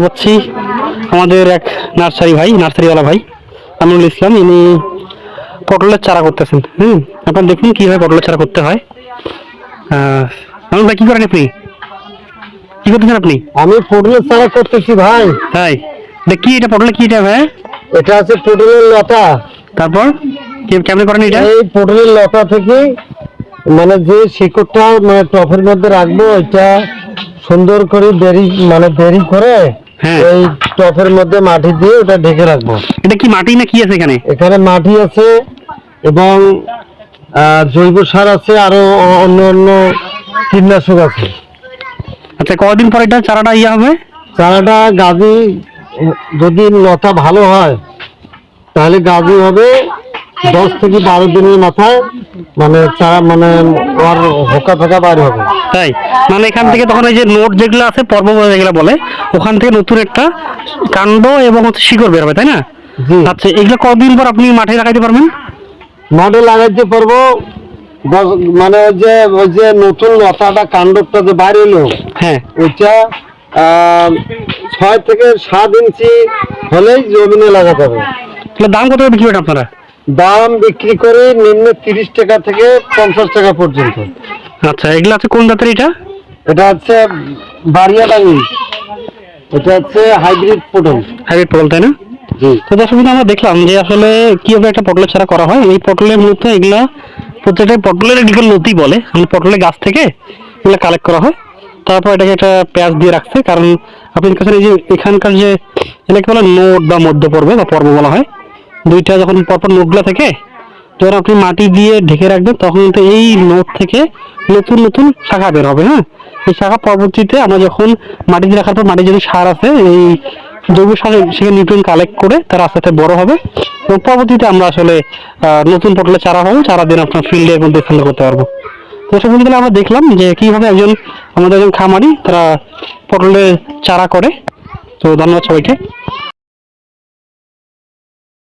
হচ্ছি আমাদের এক নার্সারিওয়ালা ভাই আমিনুল ইসলাম। ইনি পটলের চারা করতেছেন। আপনারা দেখুন কিভাবে পটলের চারা করতে হয়। আমিনুল ভাই, কি করেন আপনি? কি করতেছেন আপনি? আমি পটলের চারা করতেছি ভাই। তাই? কি এটা পটলের কি এটা ভাই? এটা আছে পটলের লতা। তারপর কেমন করেন এটা? এই পটলের লতা থেকে মানে যে শিকড়টা মানে টফের মধ্যে রাখবো, এটা সুন্দর করে বেরি করে এই টফের মধ্যে মাটি দিয়ে ওটা ঢেকে রাখবো। এটা কি মাটি না কি আছে এখানে? এখানে মাটি আছে এবং জৈব সার আছে, আরো অন্য অন্য কীটনাশক আছে। আচ্ছা, কতদিন পর এটা চারাটা হবে? চারাটা গাজি যদি লতা ভালো হয় তাহলে গাজি হবে 10 থেকে 12 দিনের মাথায়, মানে চারা মানে ওর হোকা ফোকা বার হবে। তাই? মানে এখান থেকে তখন এই যে নোট যেগুলো আছে, পর্ব যেগুলো বলে, ওখান থেকে নতুন একটা কাণ্ড এবং শিকড় বের হবে, তাই না? আচ্ছা, এগুলো কতদিন পর আপনি মাঠে লাগাইতে পারবেন? মাঠে লাগাইতে পারবো মানে ওই যে নতুন লতাটা কাণ্ডটা যে বাইরে এলো, ওইটা 6 থেকে 7 ইঞ্চি হলেই জমিনে লাগাতে হবে। তাহলে দাম কত বিক্রি করেন আপনারা? দাম বিক্রি করে নিম্ন 30 টাকা থেকে 50 টাকা পর্যন্ত। আচ্ছা, এগুলো আছে কোন জাতের? এটা হচ্ছে বাড়িয়াডাঙ্গি, এটা হচ্ছে হাইব্রিড পটল, তাই না? তো দর্শক, আমরা দেখলাম যে আসলে কিভাবে একটা পটলের চারা করা হয়। এই পটলের মূলত এগুলা প্রত্যেকটা পটলের এগুলো লতি বলে, পটলের গাছ থেকে এগুলো কালেক্ট করা হয়। তারপর এটাকে একটা প্যাঁচ দিয়ে রাখছে, কারণ আপনার কাছে এই যে এখানকার যে এটাকে বলে নোট বা মধ্য পর্ব বা পর্ব বলা হয়, দুইটা যখন পরপর নোটগুলো থেকে যখন আপনি মাটি দিয়ে ঢেকে রাখবেন, তখন কিন্তু এই নোট থেকে নতুন নতুন শাখা বের হবে। এই শাখা পরবর্তীতে আমরা যখন মাটি দিয়ে রাখার পর মাটির যদি সার আছে, এই জৈব সার সেখানে নিউট্রিয়েন্ট কালেক্ট করে তারা আস্তে আস্তে বড় হবে এবং পরবর্তীতে আমরা আসলে নতুন পটলের চারা হবে, চারা দিন আপনার ফিল্ডের মধ্যে ফেলে করতে পারবো। তো সব মিলে আমরা দেখলাম যে কিভাবে আমাদের একজন খামারি তারা পটলের চারা করে। তো ধন্যবাদ সবাইকে।